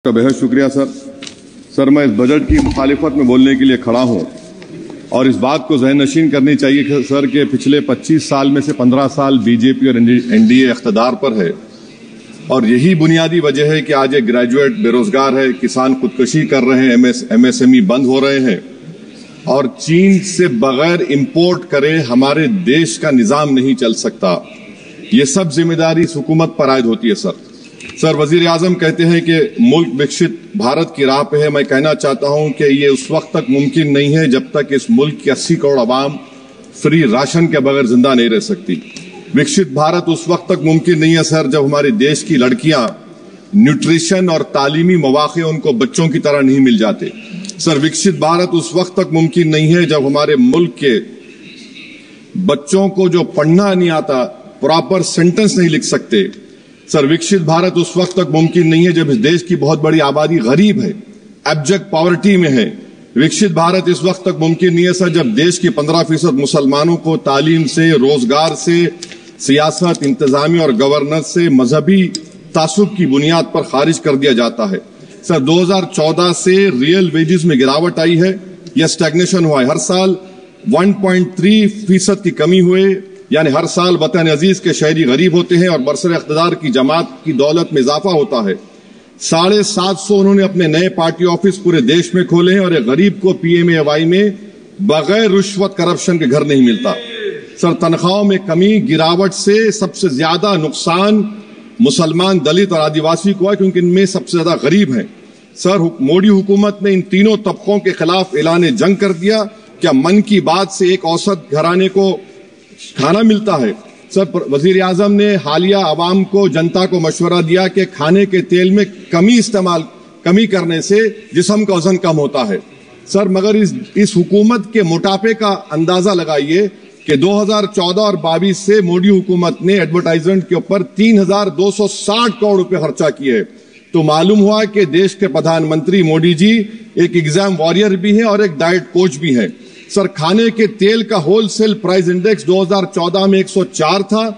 کا بہت شکریہ سر میں اس بجٹ کی مخالفت میں بولنے کے لیے کھڑا ہوں اور اس بات کو ذہن نشین کرنی چاہیے کہ سر کہ پچھلے 25 سال میں سے 15 سال بی جے پی اور این ڈی اے اقتدار پر ہے اور یہی بنیادی وجہ ہے کہ آج ایک گریجویٹ بے روزگار ہے، کسان خودکشی کر رہے ہیں، ایم ایس ایم ای بند ہو رہے ہیں اور چین سے بغیر امپورٹ کرے ہمارے دیش کا نظام نہیں چل سکتا۔ یہ سب ذمہ داری اس حکومت پر عائد ہوتی ہے سر وزیر اعظم کہتے ہیں کہ ملک وکشت بھارت کی راہ پہ ہے۔ میں کہنا چاہتا ہوں کہ یہ اس وقت تک ممکن نہیں ہے جب تک اس ملک کی 80 کروڑ عوام فری راشن کے بغیر زندہ نہیں رہ سکتی۔ وکشت بھارت اس وقت تک ممکن نہیں ہے سر جب ہمارے دیش کی لڑکیاں نیوٹریشن اور تعلیمی مواقع ان کو بچوں کی طرح نہیں مل جاتے۔ سر وکشت بھارت اس وقت تک ممکن نہیں ہے جب ہمارے ملک کے بچوں کو جو پڑھنا نہیں آتا، پراپر سینٹنس نہیں لکھ سکتے۔ سر وکشت بھارت اس وقت تک ممکن نہیں ہے جب اس دیش کی بہت بڑی آبادی غریب ہے، ایبجیکٹ پاورٹی میں ہے۔ وکشت بھارت اس وقت تک ممکن نہیں ہے سر جب دیش کی 15% مسلمانوں کو تعلیم سے، روزگار سے، سیاست، انتظامیہ اور گورننس سے مذہبی تعصب کی بنیاد پر خارج کر دیا جاتا ہے۔ سر 2014 سے ریئل ویجز میں گراوٹ آئی ہے یا اسٹیگنیشن ہوا ہے، ہر سال 1.3% کی کمی ہوئے، یعنی ہر سال وطن عزیز کے شہری غریب ہوتے ہیں اور برسر اقتدار کی جماعت کی دولت میں اضافہ ہوتا ہے۔ 750 انہوں نے اپنے نئے پارٹی آفس پورے دیش میں کھولے ہیں اور ایک غریب کو پی ایم اے وائی میں بغیر رشوت کرپشن کے گھر نہیں ملتا۔ سر تنخواہوں میں کمی، گراوٹ سے سب سے زیادہ نقصان مسلمان، دلت اور آدیواسی کو ہے کیونکہ ان میں سب سے زیادہ غریب ہیں۔ سر مودی حکومت نے ان تینوں طبقوں کے خلاف اعلان جنگ کر دیا۔ کیا من کی بات سے ایک اوسط گھرانے کو کھانا ملتا ہے؟ سر وزیر اعظم نے حالیہ عوام کو، جنتا کو مشورہ دیا کہ کھانے کے تیل میں کمی کرنے سے جسم کا وزن کم ہوتا ہے۔ سر مگر اس حکومت کے موٹاپے کا اندازہ لگائیے کہ 2014 اور 22 سے مودی حکومت نے ایڈورٹائزمنٹ کے اوپر 3260 کروڑ روپے خرچہ کیے، تو معلوم ہوا کہ دیش کے پردھان منتری مودی جی ایک ایگزام واریر بھی ہیں اور ایک ڈائٹ کوچ بھی ہیں۔ سر کھانے کے تیل کا ہول سیل پرائز انڈیکس 2014 میں 104 تھا،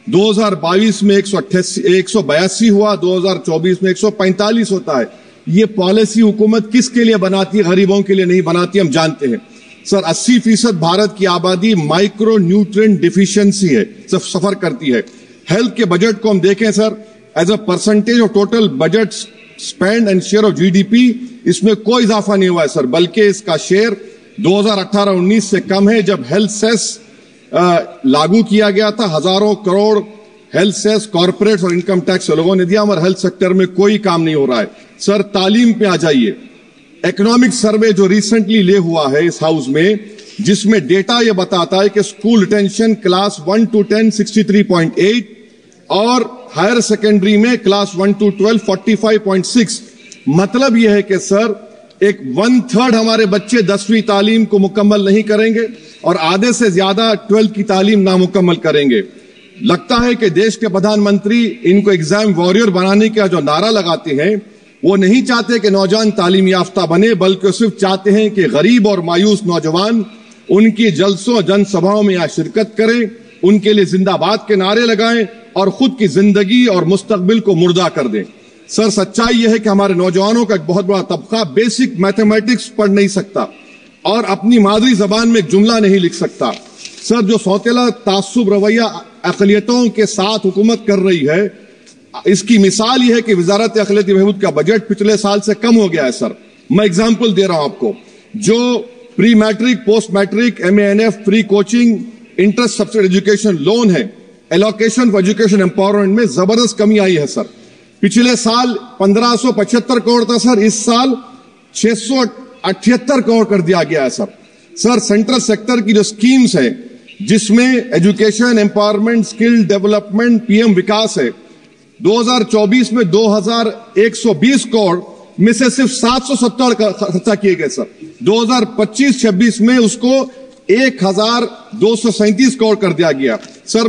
2022 میں 182 ہوا، 2024 میں 145 ہوتا ہے۔ یہ پالیسی حکومت کس کے لیے بناتی ہے؟ غریبوں کے لیے نہیں بناتی، ہم جانتے ہیں۔ سر 80% بھارت کی آبادی مائکرو نیوٹرینٹ ڈیفیشنسی ہے، سفر کرتی ہے۔ ہیلتھ کے بجٹ کو ہم دیکھیں sir, as a percentage of total budget spend and share of G D P, اس میں کوئی اضافہ نہیں ہوا ہے سر، بلکہ اس کا شیئر 2018-19 سے کم ہے جب ہیلتھ سیس لاگو کیا گیا تھا۔ ہزاروں کروڑ ہیلتھ سیس کارپوریٹ اور انکم ٹیکس لوگوں نے دیا، اور ہیلتھ سیکٹر میں کوئی کام نہیں ہو رہا ہے۔ سر تعلیم پہ آ جائیے، اکنامک سروے جو ریسنٹلی لے ہوا ہے اس ہاؤس میں، جس میں ڈیٹا یہ بتاتا ہے کہ اسکول ریٹینشن کلاس 1 to 10 63.8 اور ہائر سیکنڈری میں کلاس 1 to 12 45.6۔ مطلب یہ ہے کہ سر ایک 1/3 ہمارے بچے 10ویں تعلیم کو مکمل نہیں کریں گے اور آدھے سے زیادہ 12 کی تعلیم نامکمل کریں گے۔ لگتا ہے کہ دیش کے پردھان منتری ان کو ایگزام واریر بنانے کا جو نعرہ لگاتے ہیں، وہ نہیں چاہتے کہ نوجوان تعلیم یافتہ بنے، بلکہ صرف چاہتے ہیں کہ غریب اور مایوس نوجوان ان کی جلسوں جن سبھاؤں میں شرکت کریں، ان کے لیے زندہ باد کے نعرے لگائیں اور خود کی زندگی اور مستقبل کو مردہ کر دیں۔ سر سچائی یہ ہے کہ ہمارے نوجوانوں کا ایک بہت بڑا طبقہ بیسک میتھمیٹکس پڑھ نہیں سکتا اور اپنی مادری زبان میں ایک جملہ نہیں لکھ سکتا۔ سر جو سوتیلا تعصب رویہ اقلیتوں کے ساتھ حکومت کر رہی ہے، اس کی مثال یہ ہے کہ وزارت اقلیتی بہبود کا بجٹ پچھلے سال سے کم ہو گیا ہے۔ سر میں اگزامپل دے رہا ہوں آپ کو، جو pre matric, post matric, M A N F, free coaching, interest subsidy education loan ہے، ایلوکیشن فار ایجوکیشن امپاورمنٹ میں زبردست کمی آئی ہے۔ سر پچھلے سال 1575 کروڑ تھا سر، اس سال 678 کروڑ کر دیا گیا ہے سر سینٹرل سیکٹر کی جو سکیمز ہیں جس میں education, empowerment, skill development, P M Vikas ہے، 2024 میں 2120 کروڑ میں سے صرف 770 خرچہ کیے گئے سر۔ 2025-26 میں اس کو 1237 کروڑ کر دیا گیا۔ سر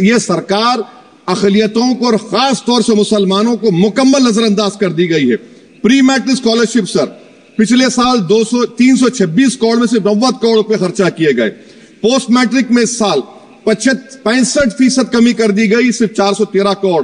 یہ سرکار اقلیتوں کو اور خاص طور سے مسلمانوں کو مکمل نظر انداز کر دی گئی ہے۔ پری میٹرک اسکالرشپ سر پچھلے سال 326 کروڑ میں سے 90 کروڑ روپے خرچہ کیے گئے۔ پوسٹ میٹرک میں اس سال 65% کمی کر دی گئی، صرف 413 crore.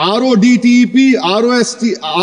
RODTEP,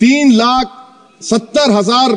3,70,000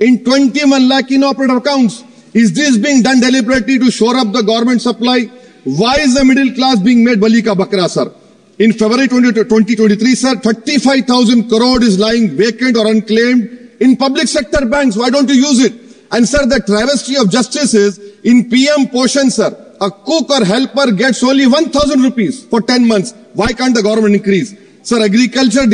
in 21 lakh inoperative accounts. Is this being done deliberately to shore up the government supply? Why is the middle class being made bali ka bakra, sir? In February 2023, sir, 35,000 crore is lying vacant or unclaimed in public sector banks. Why don't you use it? And sir, the travesty of justice is in PM Poshan, sir, a cook or helper gets only 1,000 rupees for 10 months. Why can't the government increase? Sir, agriculture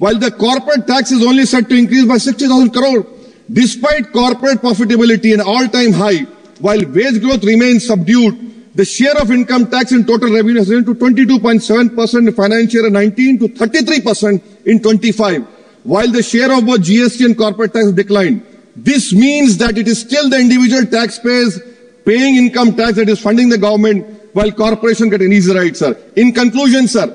while the corporate tax is only set to increase by 60,000 crore despite corporate profitability an all-time high while wage growth remains subdued. The share of income tax in total revenue has risen to 22.7% in financial year 19 to 33% in 25 while the share of both GST and corporate tax declined. This means that it is still the individual taxpayers paying income tax that is funding the government while corporation get an easy ride, sir. In conclusion, sir,